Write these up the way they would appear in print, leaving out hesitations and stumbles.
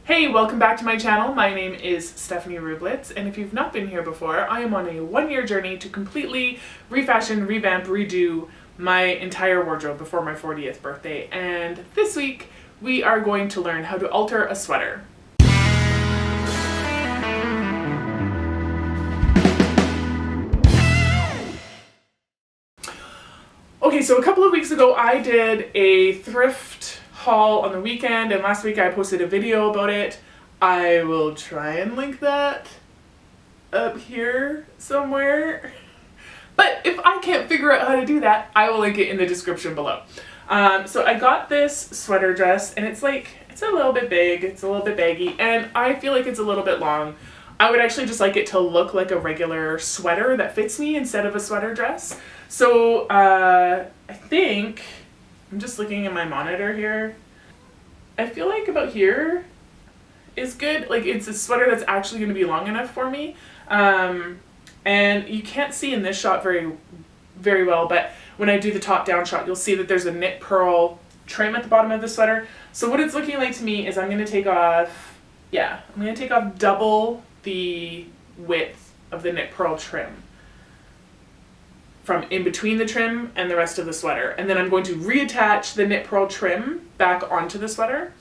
Hey, welcome back to my channel. My name is Stephanie Rublitz, and if you've not been here before, I am on a one-year journey to completely refashion, revamp, redo my entire wardrobe before my 40th birthday. And this week, we are going to learn how to alter a sweater. Okay, so a couple of weeks ago, I did a thrift haul on the weekend, and last week I posted a video about it. I will try and link that up here somewhere. But if I can't figure out how to do that, I will link it in the description below. So I got this sweater dress, and it's a little bit big, it's a little bit baggy, and I feel like it's a little bit long. I would actually just like it to look like a regular sweater that fits me instead of a sweater dress. So I think, I'm just looking at my monitor here, I feel like about here is good. Like, it's a sweater that's actually going to be long enough for me. And you can't see in this shot very well, but when I do the top down shot, you'll see that there's a knit purl trim at the bottom of the sweater. So what it's looking like to me is I'm going to take off, double the width of the knit purl trim from in between the trim and the rest of the sweater. And then I'm going to reattach the knit purl trim back onto the sweater,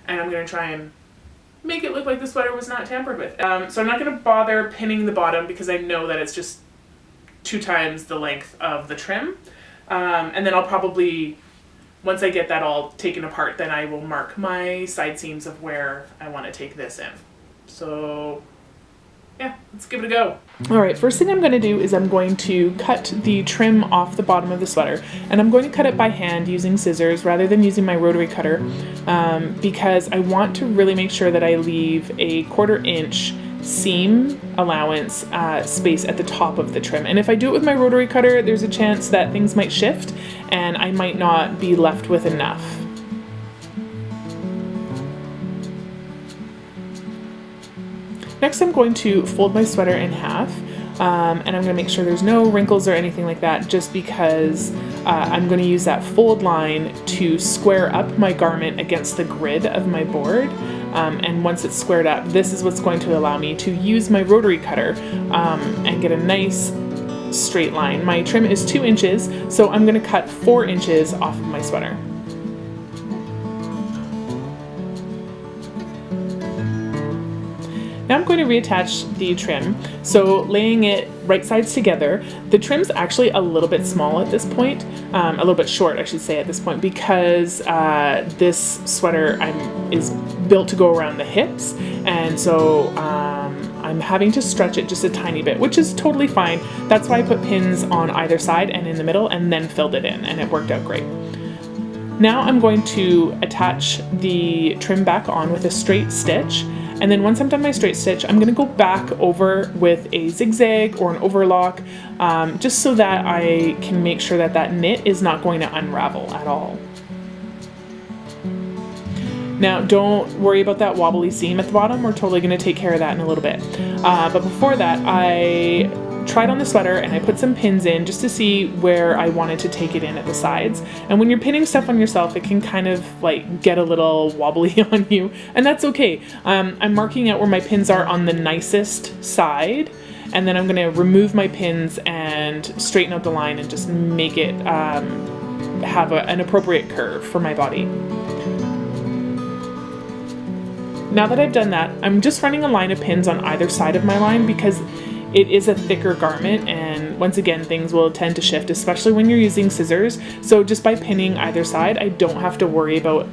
and I'm going to try and make it look like the sweater was not tampered with. So I'm not going to bother pinning the bottom because I know that it's just 2 times the length of the trim. And then I'll probably, once I get that all taken apart, then I will mark my side seams of where I want to take this in. So yeah, let's give it a go. All right, first thing I'm going to do is I'm going to cut the trim off the bottom of the sweater, and I'm going to cut it by hand using scissors rather than using my rotary cutter, because I want to really make sure that I leave a 1/4 inch seam allowance space at the top of the trim. And if I do it with my rotary cutter, there's a chance that things might shift and I might not be left with enough. Next, I'm going to fold my sweater in half, and I'm going to make sure there's no wrinkles or anything like that, just because I'm going to use that fold line to square up my garment against the grid of my board. And once it's squared up, this is what's going to allow me to use my rotary cutter and get a nice straight line. My trim is 2 inches, so I'm going to cut 4 inches off of my sweater. Now I'm going to reattach the trim, so laying it right sides together. The trim's actually a little bit small at this point, a little bit short I should say at this point, because this sweater is built to go around the hips, and so I'm having to stretch it just a tiny bit, which is totally fine. That's why I put pins on either side and in the middle and then filled it in, and it worked out great. Now I'm going to attach the trim back on with a straight stitch. And then once I'm done my straight stitch, I'm gonna go back over with a zigzag or an overlock, just so that I can make sure that that knit is not going to unravel at all. Now, don't worry about that wobbly seam at the bottom. We're totally gonna take care of that in a little bit. But before that, I tried on the sweater and I put some pins in just to see where I wanted to take it in at the sides. And when you're pinning stuff on yourself, it can kind of like get a little wobbly on you, and that's okay. I'm marking out where my pins are on the nicest side, and then I'm gonna remove my pins and straighten out the line and just make it have an appropriate curve for my body. Now that I've done that, I'm just running a line of pins on either side of my line because it is a thicker garment, and once again, things will tend to shift, especially when you're using scissors. So just by pinning either side, I don't have to worry about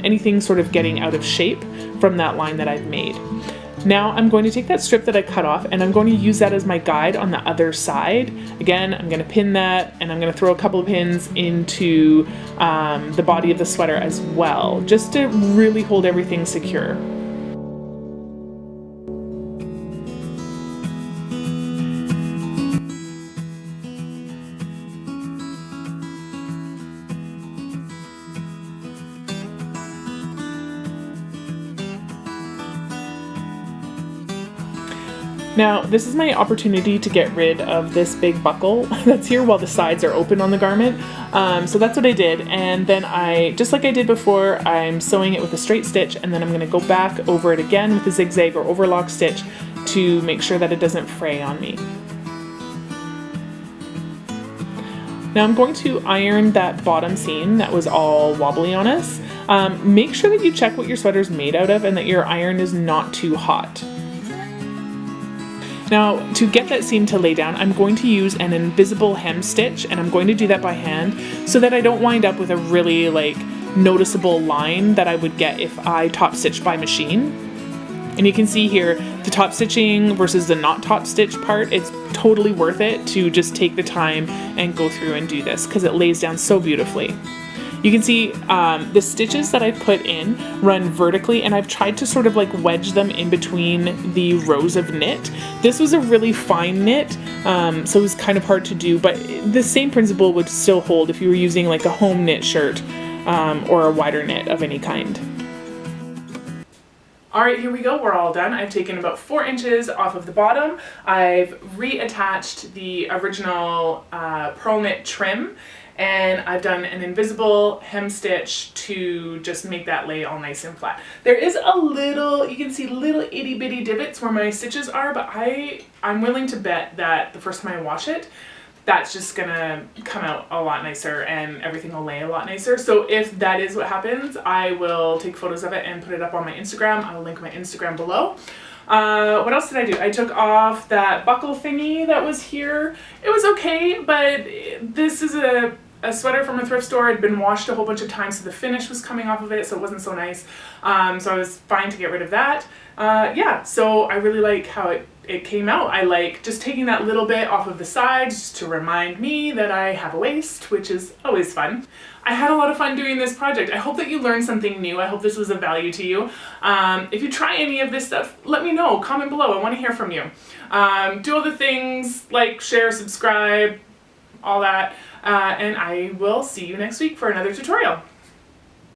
anything sort of getting out of shape from that line that I've made. Now I'm going to take that strip that I cut off, and I'm going to use that as my guide on the other side. Again, I'm going to pin that, and I'm going to throw a couple of pins into the body of the sweater as well, just to really hold everything secure. Now, this is my opportunity to get rid of this big buckle that's here while the sides are open on the garment. So that's what I did, and then just like I did before, I'm sewing it with a straight stitch, and then I'm going to go back over it again with a zigzag or overlock stitch to make sure that it doesn't fray on me. Now I'm going to iron that bottom seam that was all wobbly on us. Make sure that you check what your sweater's made out of and that your iron is not too hot. Now, to get that seam to lay down, I'm going to use an invisible hem stitch, and I'm going to do that by hand so that I don't wind up with a really noticeable line that I would get if I top stitched by machine. And you can see here, the top stitching versus the not top stitch part, it's totally worth it to just take the time and go through and do this because it lays down so beautifully. You can see the stitches that I put in run vertically, and I've tried to sort of wedge them in between the rows of knit. This was a really fine knit, so it was kind of hard to do, but the same principle would still hold if you were using a home knit shirt or a wider knit of any kind. Alright, here we go, we're all done. I've taken about 4 inches off of the bottom. I've reattached the original pearl knit trim, and I've done an invisible hem stitch to just make that lay all nice and flat. There is a little, you can see little itty bitty divots where my stitches are, but I'm willing to bet that the first time I wash it, that's just gonna come out a lot nicer and everything will lay a lot nicer. So if that is what happens, I will take photos of it and put it up on my Instagram. I'll link my Instagram below. What else did I do? I took off that buckle thingy that was here. It was okay, but this is a sweater from a thrift store. It had been washed a whole bunch of times, so the finish was coming off of it, so it wasn't so nice. So I was fine to get rid of that. Yeah, so I really like how it came out. I like just taking that little bit off of the sides just to remind me that I have a waist, which is always fun. I had a lot of fun doing this project. I hope that you learned something new. I hope this was of value to you. If you try any of this stuff, let me know. Comment below. I want to hear from you. Do all the things, like, share, subscribe, all that. And I will see you next week for another tutorial.